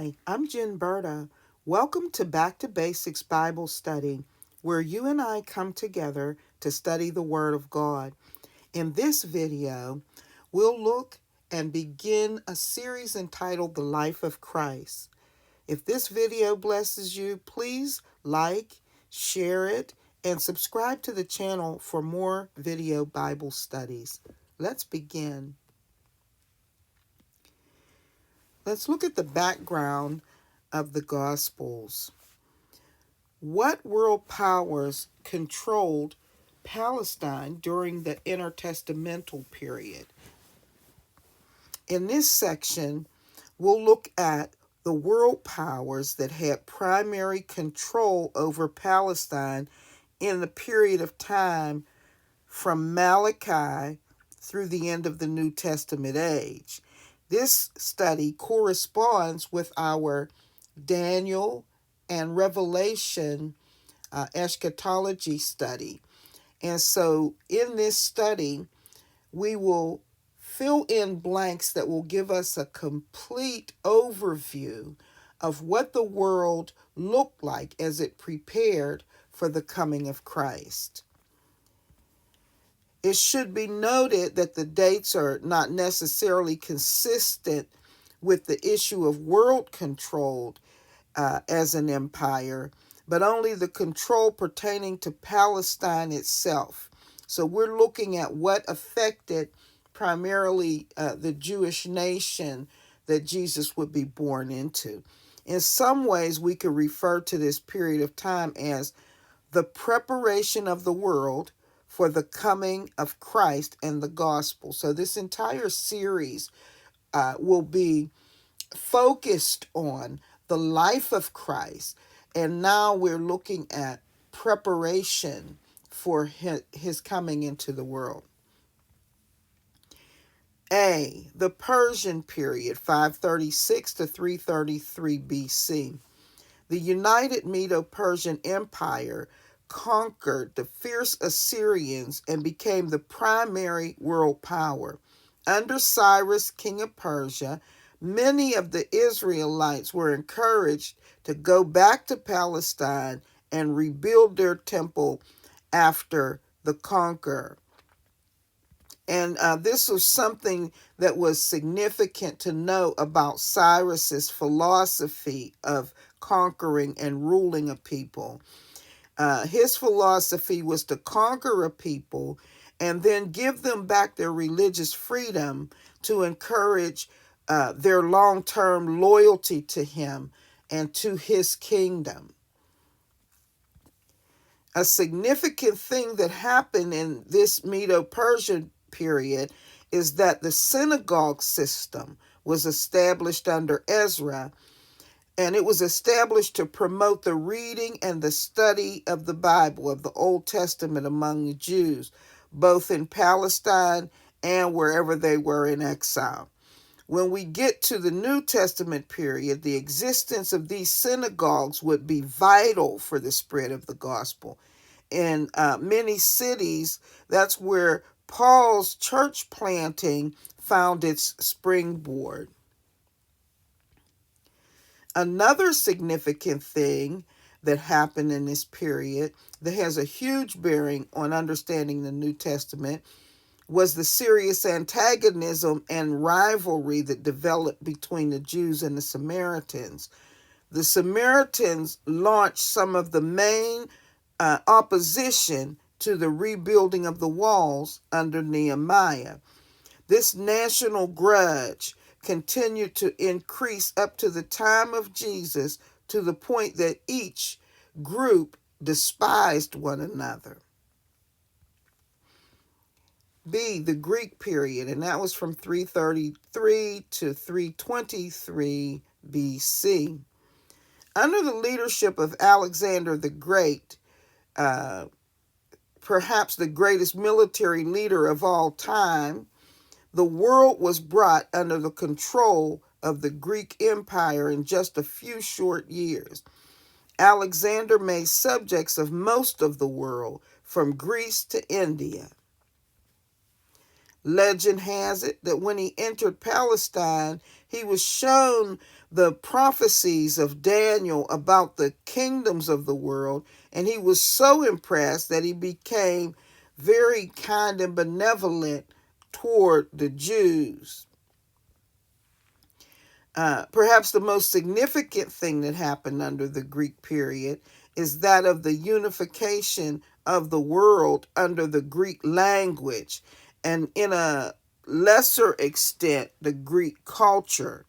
Hi, I'm Jen Berta. Welcome to Back to Basics Bible Study, where you and I come together to study the Word of God. In this video, we'll look and begin a series entitled The Life of Christ. If this video blesses you, please like, share it, and subscribe to the channel for more video Bible studies. Let's begin. Let's look at the background of the Gospels. What world powers controlled Palestine during the intertestamental period? In this section, we'll look at the world powers that had primary control over Palestine in the period of time from Malachi through the end of the New Testament age. This study corresponds with our Daniel and Revelation eschatology study. And so in this study, we will fill in blanks that will give us a complete overview of what the world looked like as it prepared for the coming of Christ. It should be noted that the dates are not necessarily consistent with the issue of world control as an empire, but only the control pertaining to Palestine itself. So we're looking at what affected primarily the Jewish nation that Jesus would be born into. In some ways, we could refer to this period of time as the preparation of the world for the coming of Christ and the gospel. So this entire series will be focused on the life of Christ, and now we're looking at preparation for his coming into the world. A, the Persian period, 536 to 333 BC. The United Medo-Persian Empire conquered the fierce Assyrians and became the primary world power. Under Cyrus, king of Persia, many of the Israelites were encouraged to go back to Palestine and rebuild their temple after the conqueror. And this was something that was significant to know about Cyrus's philosophy of conquering and ruling a people. His philosophy was to conquer a people and then give them back their religious freedom to encourage their long-term loyalty to him and to his kingdom. A significant thing that happened in this Medo-Persian period is that the synagogue system was established under Ezra, and it was established to promote the reading and the study of the Bible, of the Old Testament among the Jews, both in Palestine and wherever they were in exile. When we get to the New Testament period, the existence of these synagogues would be vital for the spread of the gospel. In many cities, that's where Paul's church planting found its springboard. Another significant thing that happened in this period that has a huge bearing on understanding the New Testament was the serious antagonism and rivalry that developed between the Jews and the Samaritans. The Samaritans launched some of the main opposition to the rebuilding of the walls under Nehemiah. This national grudge continued to increase up to the time of Jesus, to the point that each group despised one another. B, the Greek period, and that was from 333 to 323 BC. Under the leadership of Alexander the Great, perhaps the greatest military leader of all time, the world was brought under the control of the Greek Empire in just a few short years. Alexander made subjects of most of the world, from Greece to India. Legend has it that when he entered Palestine, he was shown the prophecies of Daniel about the kingdoms of the world, and he was so impressed that he became very kind and benevolent toward the Jews. Perhaps the most significant thing that happened under the Greek period is that of the unification of the world under the Greek language, and in a lesser extent, the Greek culture,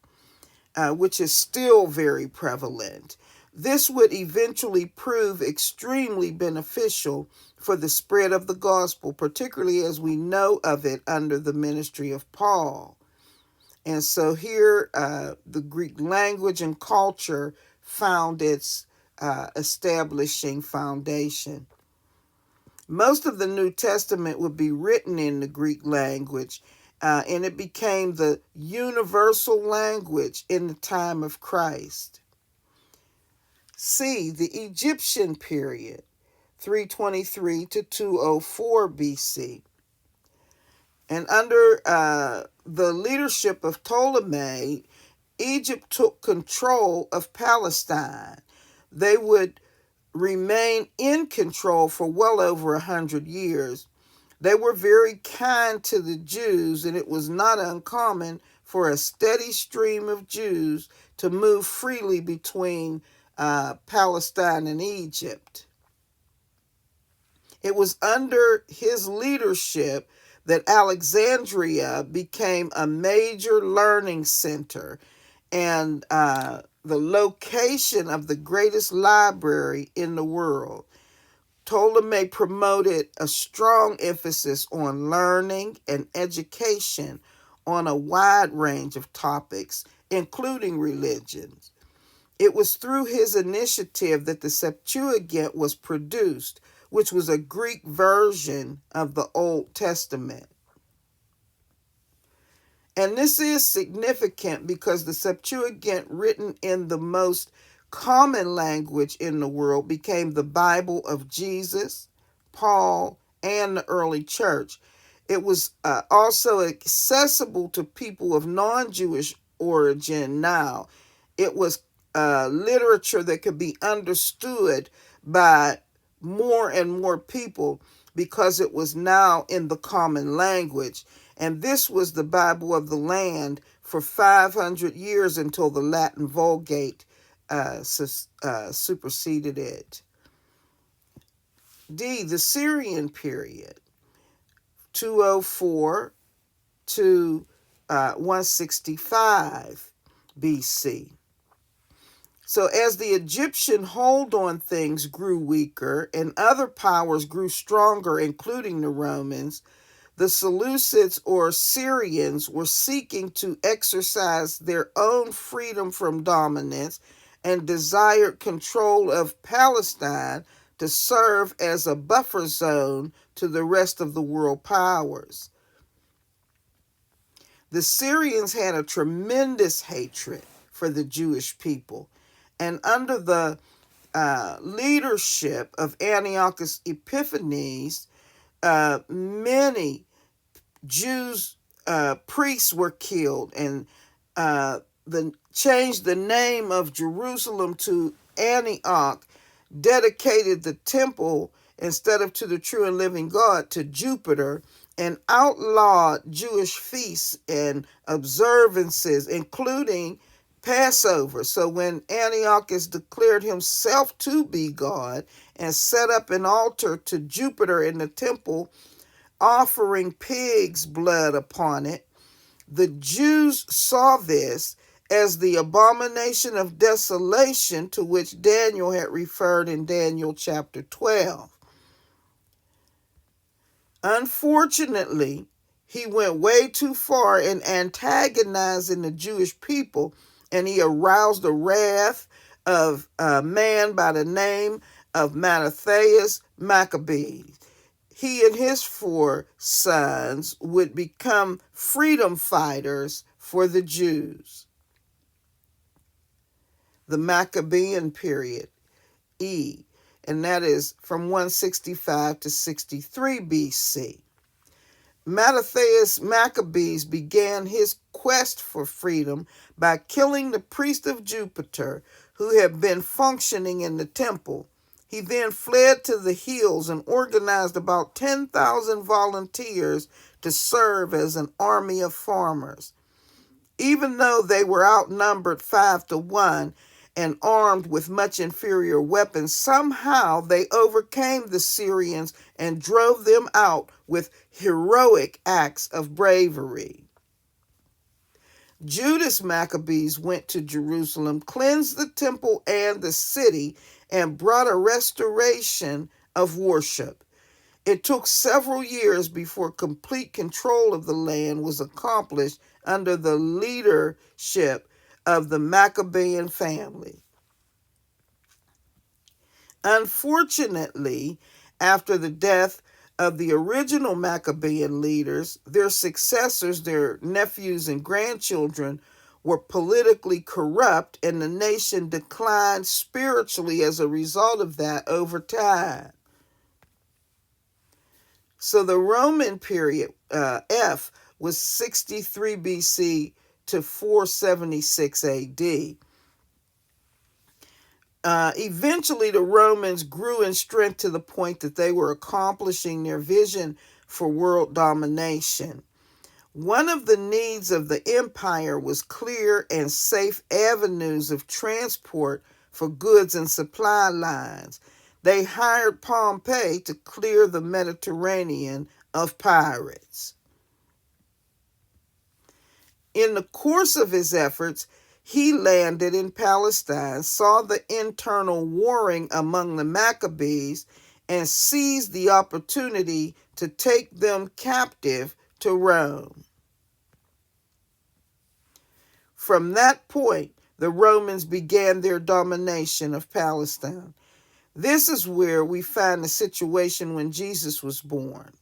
which is still very prevalent. This would eventually prove extremely beneficial for the spread of the gospel, particularly as we know of it under the ministry of Paul. And so here, the Greek language and culture found its establishing foundation. Most of the New Testament would be written in the Greek language, and it became the universal language in the time of Christ. C, the Egyptian period, 323 to 204 BC. And under the leadership of Ptolemy, Egypt took control of Palestine. They would remain in control for well over 100 years. They were very kind to the Jews, and it was not uncommon for a steady stream of Jews to move freely between Palestine and Egypt. It was under his leadership that Alexandria became a major learning center and the location of the greatest library in the world. Ptolemy promoted a strong emphasis on learning and education on a wide range of topics, including religions. It was through his initiative that the Septuagint was produced, which was a Greek version of the Old Testament. And this is significant because the Septuagint, written in the most common language in the world, became the Bible of Jesus, Paul, and the early church. It was also accessible to people of non-Jewish origin now. It was literature that could be understood by more and more people because it was now in the common language. And this was the Bible of the land for 500 years until the Latin Vulgate superseded it. D, the Syrian period, 204 to 165 BC. So as the Egyptian hold on things grew weaker and other powers grew stronger, including the Romans, the Seleucids or Syrians were seeking to exercise their own freedom from dominance and desired control of Palestine to serve as a buffer zone to the rest of the world powers. The Syrians had a tremendous hatred for the Jewish people, and under the leadership of Antiochus Epiphanes, many Jews, priests were killed, and changed the name of Jerusalem to Antioch, dedicated the temple instead of to the true and living God to Jupiter, and outlawed Jewish feasts and observances, including Passover. So when Antiochus declared himself to be God and set up an altar to Jupiter in the temple, offering pig's blood upon it, the Jews saw this as the abomination of desolation to which Daniel had referred in Daniel chapter 12. Unfortunately, he went way too far in antagonizing the Jewish people, and he aroused the wrath of a man by the name of Mattathias Maccabees. He and his 4 sons would become freedom fighters for the Jews. The Maccabean period, E, and that is from 165 to 63 BC. Mattathias Maccabees began his quest for freedom by killing the priest of Jupiter who had been functioning in the temple. He then fled to the hills and organized about 10,000 volunteers to serve as an army of farmers. Even though they were outnumbered 5-1 and armed with much inferior weapons, somehow they overcame the Syrians and drove them out with heroic acts of bravery. Judas Maccabees went to Jerusalem, cleansed the temple and the city, and brought a restoration of worship. It took several years before complete control of the land was accomplished under the leadership of the Maccabean family. Unfortunately, after the death of the original Maccabean leaders, their successors, their nephews and grandchildren, were politically corrupt, and the nation declined spiritually as a result of that over time. So the Roman period, F, was 63 BC to 476 AD. Eventually, the Romans grew in strength to the point that they were accomplishing their vision for world domination. One of the needs of the empire was clear and safe avenues of transport for goods and supply lines. They hired Pompey to clear the Mediterranean of pirates. In the course of his efforts, he landed in Palestine, saw the internal warring among the Maccabees, and seized the opportunity to take them captive to Rome. From that point, the Romans began their domination of Palestine. This is where we find the situation when Jesus was born.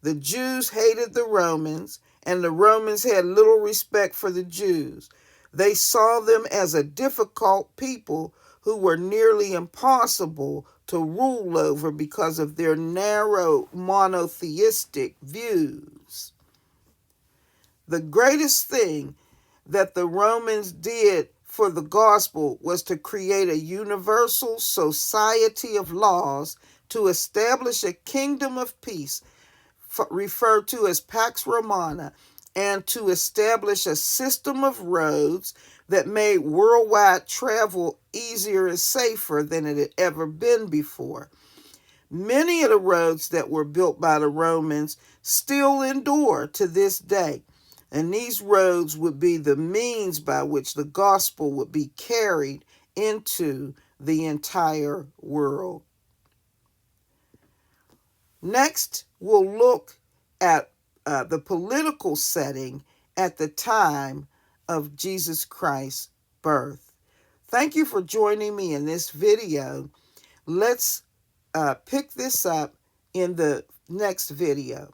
The Jews hated the Romans, and the Romans had little respect for the Jews. They saw them as a difficult people who were nearly impossible to rule over because of their narrow monotheistic views. The greatest thing that the Romans did for the gospel was to create a universal society of laws to establish a kingdom of peace, referred to as Pax Romana, and to establish a system of roads that made worldwide travel easier and safer than it had ever been before. Many of the roads that were built by the Romans still endure to this day, and these roads would be the means by which the gospel would be carried into the entire world. Next, we'll look at the political setting at the time of Jesus Christ's birth. Thank you for joining me in this video. Let's pick this up in the next video.